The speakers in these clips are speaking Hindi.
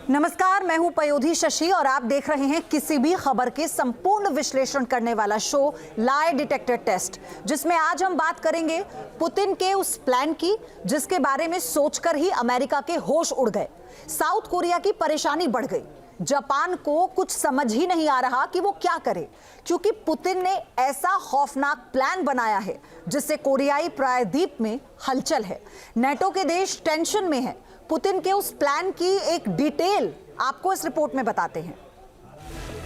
नमस्कार, मैं हूं पयोधी शशि और आप देख रहे हैं किसी भी खबर के संपूर्ण विश्लेषण करने वाला शो लाई डिटेक्टर टेस्ट, जिसमें आज हम बात करेंगे पुतिन के उस प्लान की जिसके बारे में सोचकर ही अमेरिका के होश उड़ गए। साउथ कोरिया की परेशानी बढ़ गई। जापान को कुछ समझ ही नहीं आ रहा कि वो क्या करे, क्योंकि पुतिन ने ऐसा खौफनाक प्लान बनाया है जिससे कोरियाई प्रायद्वीप में हलचल है। नेटो के देश टेंशन में हैं। पुतिन के उस प्लान की एक डिटेल आपको इस रिपोर्ट में बताते हैं।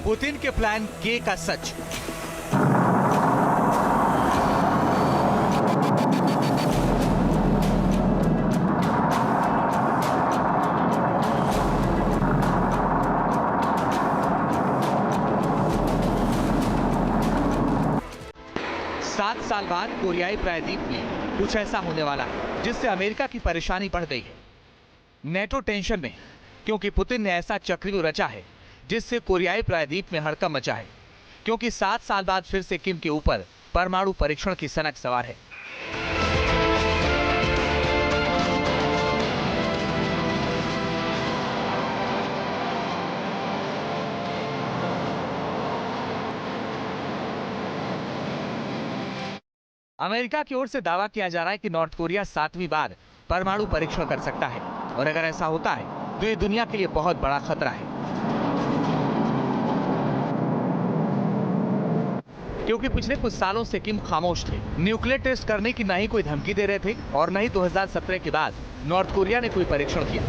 पुतिन के प्लान के का सच। सात साल बाद कोरियाई प्रायद्वीप में कुछ ऐसा होने वाला है जिससे अमेरिका की परेशानी बढ़ गई है। नेटो टेंशन में, क्योंकि पुतिन ने ऐसा चक्रव्यूह रचा है जिससे कोरियाई प्रायद्वीप में हड़कंप मचा है, क्योंकि 7 साल बाद फिर से किम के ऊपर परमाणु परीक्षण की सनक सवार है। अमेरिका की ओर से दावा किया जा रहा है कि नॉर्थ कोरिया 7वीं बार परमाणु परीक्षण कर सकता है, और अगर ऐसा होता है तो ये दुनिया के लिए बहुत बड़ा खतरा है, क्योंकि पिछले कुछ सालों से किम खामोश थे। न्यूक्लियर टेस्ट करने की न ही कोई धमकी दे रहे थे और न ही 2017 के बाद नॉर्थ कोरिया ने कोई परीक्षण किया।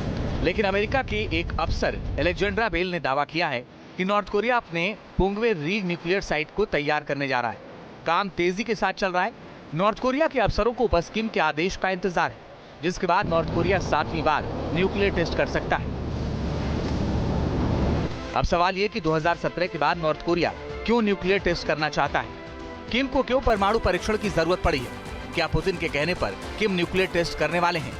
लेकिन अमेरिका के एक अफसर एलेक्जेंड्रा बेल ने दावा किया है कि नॉर्थ कोरिया अपने पुंगवे री न्यूक्लियर साइट को तैयार करने जा रहा है। काम तेजी के साथ चल रहा है। नॉर्थ कोरिया के अफसरों को बस किम के आदेश का इंतजार है, जिसके बाद नॉर्थ कोरिया 7वीं बार न्यूक्लियर टेस्ट कर सकता है। अब सवाल ये कि 2017 के बाद नॉर्थ कोरिया क्यों न्यूक्लियर टेस्ट करना चाहता है? किम को क्यों परमाणु परीक्षण की जरूरत पड़ी है? क्या पुतिन के कहने पर किम न्यूक्लियर टेस्ट करने वाले हैं?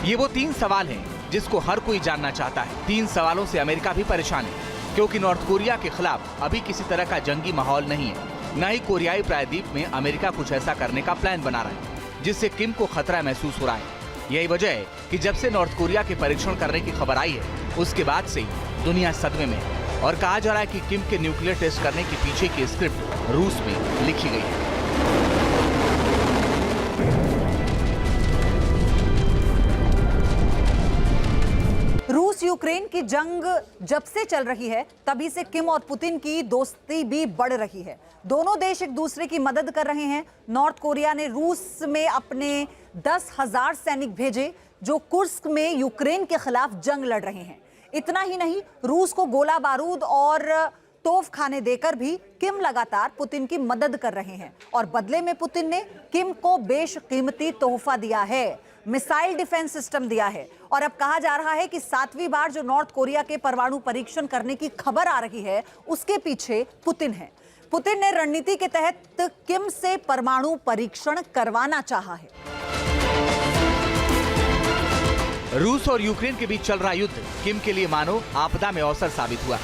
ये वो 3 सवाल हैं जिसको हर कोई जानना चाहता है। 3 सवालों से अमेरिका भी परेशान है, क्योंकि नॉर्थ कोरिया के खिलाफ अभी किसी तरह का जंगी माहौल नहीं है। न ही कोरियाई प्रायद्वीप में अमेरिका कुछ ऐसा करने का प्लान बना रहा है जिससे किम को खतरा महसूस हो रहा है। यही वजह है कि जब से नॉर्थ कोरिया के परीक्षण करने की खबर आई है, उसके बाद से ही दुनिया सदमे में है और कहा जा रहा है कि किम के न्यूक्लियर टेस्ट करने के पीछे की स्क्रिप्ट रूस में लिखी गई है। रूस यूक्रेन की जंग जब से चल रही है, तभी से किम और पुतिन की दोस्ती भी बढ़ रही है। दोनों देश एक दूसरे की मदद कर रहे हैं। नॉर्थ कोरिया ने रूस में अपने 10,000 सैनिक भेजे जो कुर्स्क में यूक्रेन के खिलाफ जंग लड़ रहे हैं। इतना ही नहीं, रूस को गोला बारूद और तोफ खाने देकर भी किम लगातार पुतिन की मदद कर रहे हैं, और बदले में पुतिन ने किम को बेशकीमती तोहफा दिया है, मिसाइल डिफेंस सिस्टम दिया है। और अब कहा जा रहा है कि 7वीं बार जो नॉर्थ कोरिया के परमाणु परीक्षण करने की खबर आ रही है, उसके पीछे पुतिन है। पुतिन ने रणनीति के तहत किम से परमाणु परीक्षण करवाना चाहा है। रूस और यूक्रेन के बीच चल रहा युद्ध किम के लिए मानो आपदा में अवसर साबित हुआ।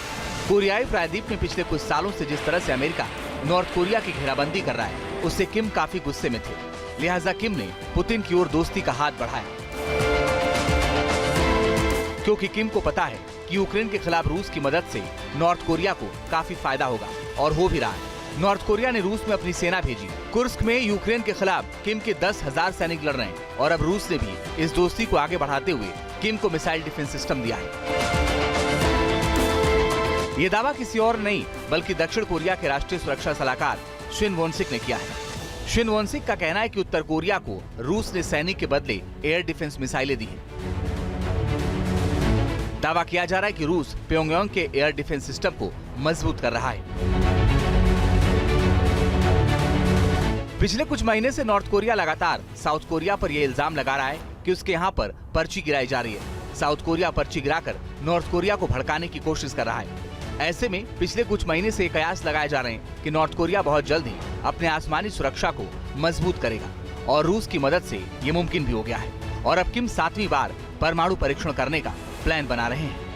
कोरियाई प्रायद्वीप में पिछले कुछ सालों से जिस तरह से अमेरिका नॉर्थ कोरिया की घेराबंदी कर रहा है, उससे किम काफी गुस्से में थे। लिहाजा किम ने पुतिन की ओर दोस्ती का हाथ बढ़ाया, क्योंकि किम को पता है कि यूक्रेन के खिलाफ रूस की मदद से नॉर्थ कोरिया को काफी फायदा होगा, और हो भी रहा है। नॉर्थ कोरिया ने रूस में अपनी सेना भेजी। कुर्स्क में यूक्रेन के खिलाफ किम के 10,000 सैनिक लड़ रहे हैं, और अब रूस ने भी इस दोस्ती को आगे बढ़ाते हुए किम को मिसाइल डिफेंस सिस्टम दिया है। ये दावा किसी और नहीं बल्कि दक्षिण कोरिया के राष्ट्रीय सुरक्षा सलाहकार शिन वोनसिक ने किया है। शिन वोनसिक का कहना है कि उत्तर कोरिया को रूस ने सैनिक के बदले एयर डिफेंस मिसाइलें दी हैं। दावा किया जा रहा है कि रूस प्योंगयांग के एयर डिफेंस सिस्टम को मजबूत कर रहा है। पिछले कुछ महीने से नॉर्थ कोरिया लगातार साउथ कोरिया पर यह इल्जाम लगा रहा है कि उसके यहाँ पर पर्ची गिराई जा रही है। साउथ कोरिया पर्ची गिराकर नॉर्थ कोरिया को भड़काने की कोशिश कर रहा है। ऐसे में पिछले कुछ महीने से कयास लगाए जा रहे हैं कि नॉर्थ कोरिया बहुत जल्द ही अपने आसमानी सुरक्षा को मजबूत करेगा, और रूस की मदद से ये मुमकिन भी हो गया है। और अब किम 7वीं बार परमाणु परीक्षण करने का प्लान बना रहे हैं।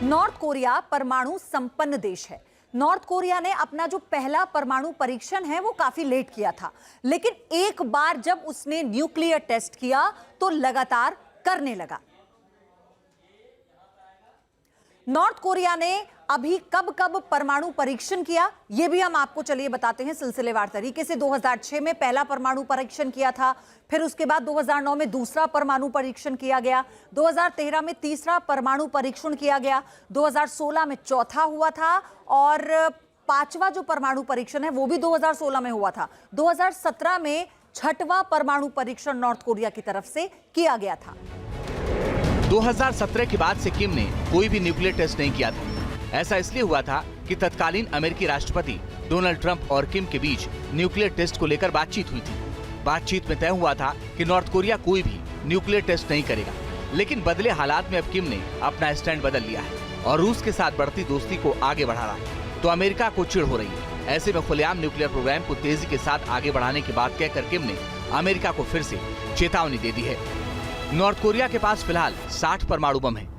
नॉर्थ कोरिया परमाणु संपन्न देश है। नॉर्थ कोरिया ने अपना जो पहला परमाणु परीक्षण है वो काफी लेट किया था, लेकिन एक बार जब उसने न्यूक्लियर टेस्ट किया तो लगातार करने लगा। नॉर्थ कोरिया ने अभी कब कब परमाणु परीक्षण किया ये भी हम आपको चलिए बताते हैं सिलसिलेवार तरीके से। 2006 में पहला परमाणु परीक्षण किया था, फिर उसके बाद 2009 में दूसरा परमाणु परीक्षण किया गया, 2013 में तीसरा परमाणु परीक्षण किया गया, 2016 में चौथा हुआ था और पांचवा जो परमाणु परीक्षण है वो भी 2016 में हुआ था। 2017 में छठवां परमाणु परीक्षण नॉर्थ कोरिया की तरफ से किया गया था। 2017 के बाद से किम ने कोई भी न्यूक्लियर टेस्ट नहीं किया था। ऐसा इसलिए हुआ था कि तत्कालीन अमेरिकी राष्ट्रपति डोनाल्ड ट्रंप और किम के बीच न्यूक्लियर टेस्ट को लेकर बातचीत हुई थी। बातचीत में तय हुआ था कि नॉर्थ कोरिया कोई भी न्यूक्लियर टेस्ट नहीं करेगा, लेकिन बदले हालात में अब किम ने अपना स्टैंड बदल लिया है और रूस के साथ बढ़ती दोस्ती को आगे बढ़ा रहा है। तो अमेरिका को चिढ़ हो रही है। ऐसे में खुलेआम न्यूक्लियर प्रोग्राम को तेजी के साथ आगे बढ़ाने की बात कहकर किम ने अमेरिका को फिर से चेतावनी दे दी है। नॉर्थ कोरिया के पास फिलहाल 60 परमाणु बम है।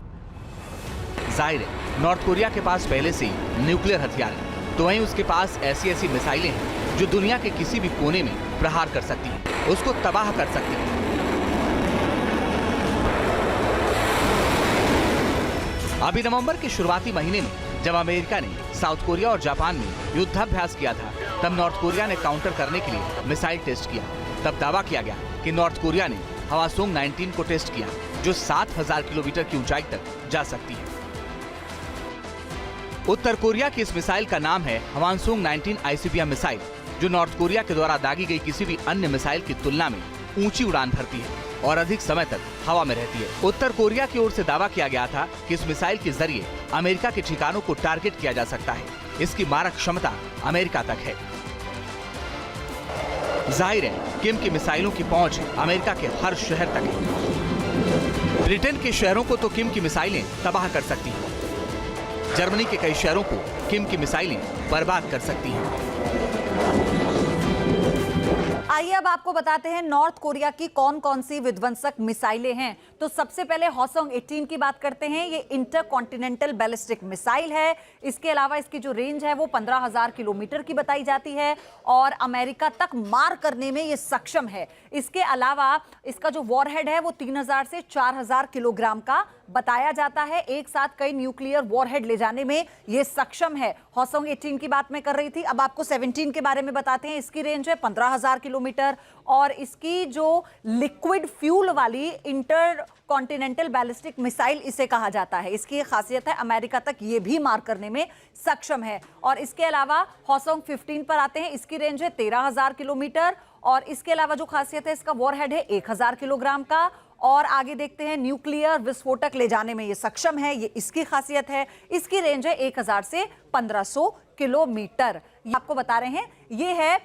जाहिर है नॉर्थ कोरिया के पास पहले से ही न्यूक्लियर हथियार है, तो वहीं उसके पास ऐसी मिसाइलें हैं जो दुनिया के किसी भी कोने में प्रहार कर सकती हैं, उसको तबाह कर सकती हैं। अभी नवंबर के शुरुआती महीने में जब अमेरिका ने साउथ कोरिया और जापान में युद्धाभ्यास किया था, तब नॉर्थ कोरिया ने काउंटर करने के लिए मिसाइल टेस्ट किया। तब दावा किया गया कि नॉर्थ कोरिया ने हवासोंग 19 को टेस्ट किया, जो 7000 किलोमीटर की ऊंचाई तक जा सकती है। उत्तर कोरिया की इस मिसाइल का नाम है हवासोंग 19 आईसीबीएम मिसाइल, जो नॉर्थ कोरिया के द्वारा दागी गई किसी भी अन्य मिसाइल की तुलना में ऊंची उड़ान भरती है और अधिक समय तक हवा में रहती है। उत्तर कोरिया की ओर से दावा किया गया था कि इस मिसाइल के जरिए अमेरिका के ठिकानों को टारगेट किया जा सकता है। इसकी मारक क्षमता अमेरिका तक है। जाहिर है किम की मिसाइलों की पहुंच अमेरिका के हर शहर तक है। ब्रिटेन के शहरों को तो किम की मिसाइलें तबाह कर सकती हैं। जर्मनी के कई शहरों को किम की मिसाइलें बर्बाद कर सकती हैं। आइए अब आपको बताते हैं नॉर्थ कोरिया की कौन कौन सी विध्वंसक मिसाइलें हैं। तो सबसे पहले हवासोंग 18 की बात करते हैं। ये इंटरकॉन्टिनेंटल बैलिस्टिक मिसाइल है। इसके अलावा इसकी जो रेंज है वो 15,000 किलोमीटर की बताई जाती है और अमेरिका तक मार करने में ये सक्षम है। इसके अलावा इसका जो वॉरहेड है वो 3000 से 4000 किलोग्राम का बताया जाता है। एक साथ कई न्यूक्लियर वॉरहेड ले जाने में ये सक्षम है। हवासोंग 18 की बात मैं कर रही थी, अब आपको 17 के बारे में बताते हैं। इसकी रेंज है 15,000 किलोमीटर और इसकी जो लिक्विड फ्यूल वाली इंटर कॉन्टिनेंटल बैलिस्टिक मिसाइल इसे कहा जाता है। इसकी खासियत है अमेरिका तक ये भी मार करने में सक्षम है। और इसके अलावा हवासोंग 15 पर आते हैं। इसकी रेंज है 13,000 किलोमीटर और इसके अलावा जो खासियत है इसका वॉरहेड है 1000 किलोग्राम का। और आगे देखते हैं न्यूक्लियर विस्फोटक ले जाने में ये सक्षम है, ये इसकी खासियत है। इसकी रेंज है 1000 से 1500 किलोमीटर। ये आपको बता रहे हैं ये है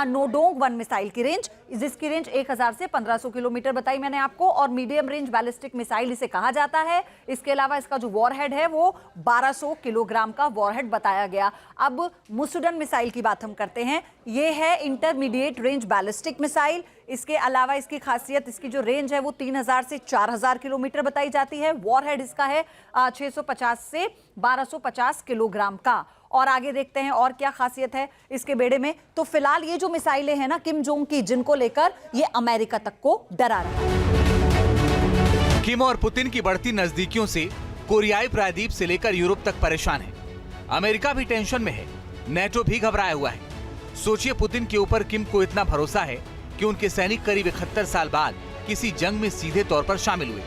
नोडोंग 1 मिसाइल की रेंज, जिसकी रेंज 1000 से 1500 किलोमीटर बताई मैंने आपको और मीडियम रेंज बैलिस्टिक मिसाइल इसे कहा जाता है। इसके अलावा इसका जो वॉरहेड है वो 1200 किलोग्राम का वॉरहेड बताया गया। अब मुसुडन मिसाइल की बात हम करते हैं। ये है इंटरमीडिएट रेंज बैलिस्टिक मिसाइल। इसके अलावा इसकी खासियत, इसकी जो रेंज है वो 3000 से 4000 किलोमीटर बताई जाती है। वॉरहेड इसका है 650 से 1250 किलोग्राम का। और आगे देखते हैं और क्या खासियत है इसके बेड़े में। तो फिलहाल ये जो मिसाइलें हैं ना किम जोंग की, जिनको लेकर ये अमेरिका तक को डरा रहा है। किम और पुतिन की बढ़ती नजदीकियों से कोरियाई प्रायद्वीप से लेकर यूरोप तक परेशान है। अमेरिका भी टेंशन में है, नेटो भी घबराया हुआ है। सोचिए पुतिन के ऊपर किम को इतना भरोसा है कि उनके सैनिक करीब 71 साल बाद किसी जंग में सीधे तौर पर शामिल हुए।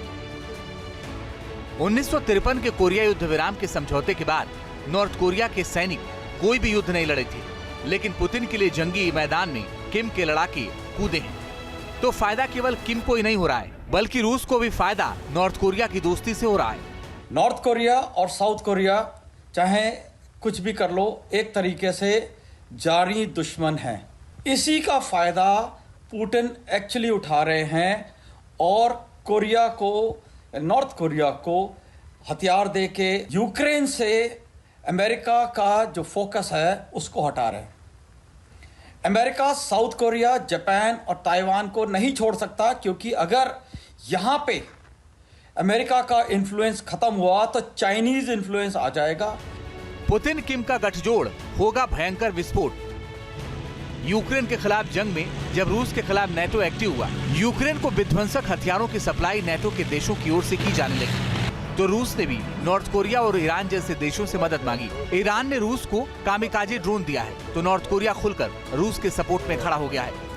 1953 के कोरिया युद्ध विराम के समझौते के बाद नॉर्थ कोरिया के सैनिक कोई भी युद्ध नहीं लड़े थे, लेकिन पुतिन के लिए जंगी मैदान में किम के लड़ाके कूदे हैं। तो फायदा केवल किम को ही नहीं हो रहा है, बल्कि रूस को भी फायदा नॉर्थ कोरिया की दोस्ती से हो रहा है। नॉर्थ कोरिया और साउथ कोरिया चाहे कुछ भी कर लो, एक तरीके से जारी दुश्मन हैं। इसी का फायदा पुतिन एक्चुअली उठा रहे हैं और कोरिया को, नॉर्थ कोरिया को हथियार दे के यूक्रेन से अमेरिका का जो फोकस है उसको हटा रहे हैं। अमेरिका साउथ कोरिया, जापान और ताइवान को नहीं छोड़ सकता, क्योंकि अगर यहाँ पे अमेरिका का इन्फ्लुएंस खत्म हुआ तो चाइनीज इन्फ्लुएंस आ जाएगा। पुतिन किम का गठजोड़ होगा भयंकर विस्फोट। यूक्रेन के खिलाफ जंग में जब रूस के खिलाफ नेटो एक्टिव हुआ, यूक्रेन को विध्वंसक हथियारों की सप्लाई नेटो के देशों की ओर से की जाने लगी, तो रूस ने भी नॉर्थ कोरिया और ईरान जैसे देशों से मदद मांगी। ईरान ने रूस को कामिकाजे ड्रोन दिया है, तो नॉर्थ कोरिया खुलकर रूस के सपोर्ट में खड़ा हो गया है।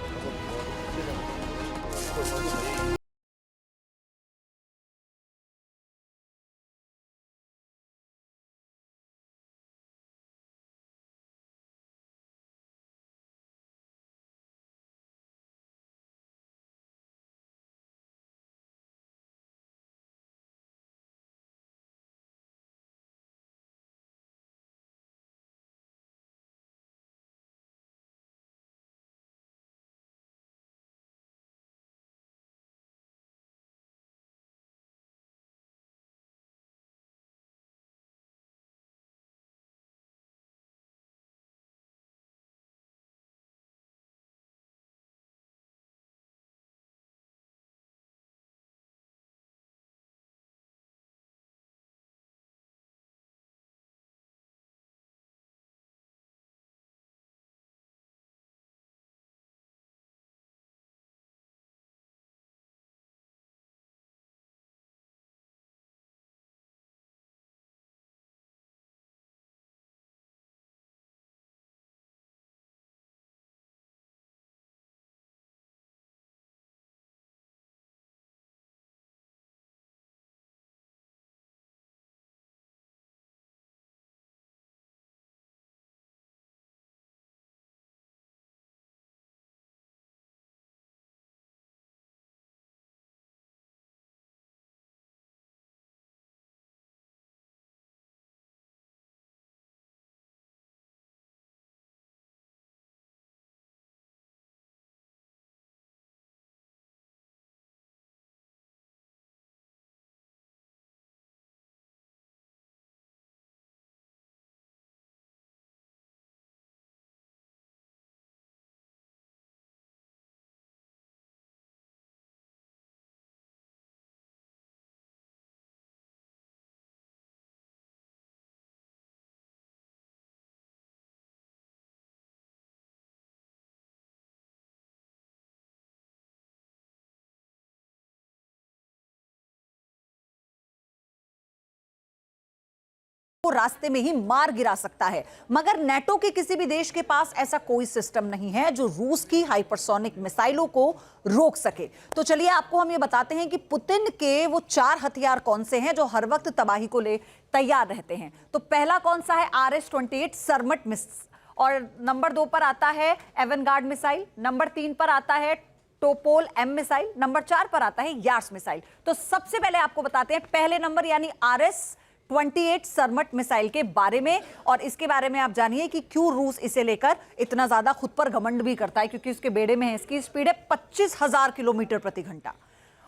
को रास्ते में ही मार गिरा सकता है, मगर नेटो के किसी भी देश के पास ऐसा कोई सिस्टम नहीं है जो रूस की हाइपरसोनिक मिसाइलों को रोक सके। तो चलिए आपको हम ये बताते हैं कि पुतिन के वो 4 हथियार कौन से हैं जो हर वक्त तबाही को ले तैयार रहते हैं। तो पहला कौन सा है? RS-28 सरमट मिसाइल, और नंबर 2 पर आता है एवनगार्ड मिसाइल, नंबर 3 पर आता है टोपोल M मिसाइल, नंबर 4 पर आता है यार्स मिसाइल। तो सबसे पहले आपको बताते हैं पहले नंबर यानी RS-28 सरमट मिसाइल के बारे में, और इसके बारे में आप जानिए कि क्यों रूस इसे लेकर इतना ज्यादा खुद पर घमंड भी करता है, क्योंकि उसके बेड़े में है इसकी स्पीड है 25,000 किलोमीटर प्रति घंटा,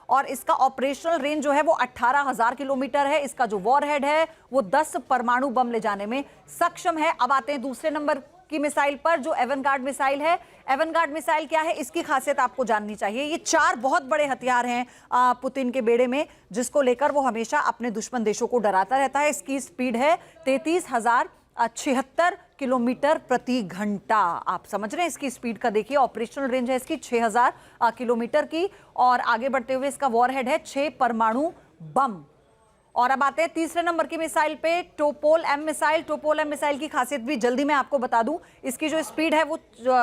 और इसका ऑपरेशनल रेंज जो है वो 18,000 किलोमीटर है। इसका जो वॉरहेड है वो 10 परमाणु बम ले जाने में सक्षम है। अब आते हैं दूसरे नंबर की मिसाइल पर जो एवनगार्ड मिसाइल है। एवनगार्ड मिसाइल क्या है, इसकी खासियत आपको जाननी चाहिए। ये 4 बहुत बड़े हथियार हैं पुतिन के बेड़े में, जिसको लेकर वो हमेशा अपने दुश्मन देशों को डराता रहता है। इसकी स्पीड है 33,076 किलोमीटर प्रति घंटा। आप समझ रहे हैं इसकी स्पीड का? देखिए ऑपरेशनल रेंज है इसकी 6,000 किलोमीटर की, और आगे बढ़ते हुए इसका वॉरहेड है 6 परमाणु बम। और अब आते हैं तीसरे नंबर की मिसाइल पे, Topol M missile. Topol M missile की खासियत भी जल्दी मैं आपको बता दूं। इसकी जो स्पीड है वो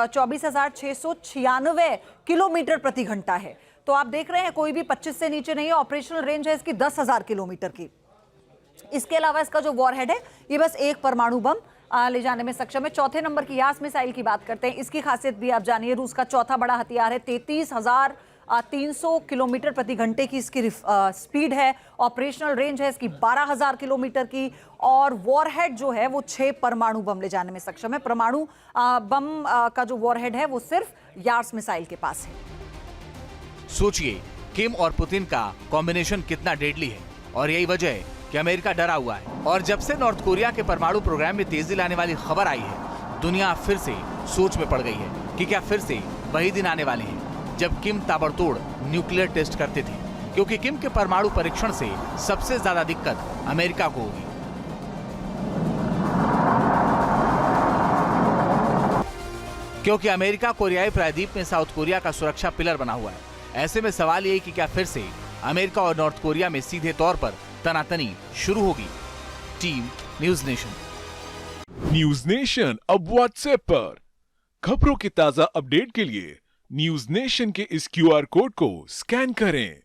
24,696 किलोमीटर प्रति घंटा है। तो आप देख रहे हैं कोई भी 25 से नीचे नहीं है। ऑपरेशनल रेंज है इसकी 10,000 किलोमीटर की। इसके अलावा इसका जो वॉरहेड है ये बस 1 परमाणु बम ले जाने में सक्षम है। चौथे नंबर की यार्स मिसाइल की बात करते हैं। इसकी खासियत भी आप जानिए। रूस का चौथा बड़ा हथियार है, 33,300 किलोमीटर प्रति घंटे की इसकी स्पीड है। ऑपरेशनल रेंज है इसकी 12,000 किलोमीटर की, और वॉरहेड जो है वो 6 परमाणु बम ले जाने में सक्षम है। परमाणु बम का जो वॉरहेड है वो सिर्फ यार्स मिसाइल के पास है। सोचिए किम और पुतिन का कॉम्बिनेशन कितना डेडली है, और यही वजह है कि अमेरिका डरा हुआ है। और जब से नॉर्थ कोरिया के परमाणु प्रोग्राम में तेजी लाने वाली खबर आई है, दुनिया फिर से सोच में पड़ गई है कि क्या फिर से वही दिन आने वाले हैं जब किम ताबड़तोड़ न्यूक्लियर टेस्ट करते थे, क्योंकि किम के परमाणु परीक्षण से सबसे ज्यादा दिक्कत अमेरिका को होगी। क्योंकि अमेरिका कोरियाई प्रायद्वीप में साउथ कोरिया का सुरक्षा पिलर बना हुआ है। ऐसे में सवाल ये कि क्या फिर से अमेरिका और नॉर्थ कोरिया में सीधे तौर पर तनातनी शुरू होगी। Team news nation. News nation अब व्हाट्सएप पर खबरों के ताजा अपडेट के लिए न्यूज नेशन के इस QR कोड को स्कैन करें।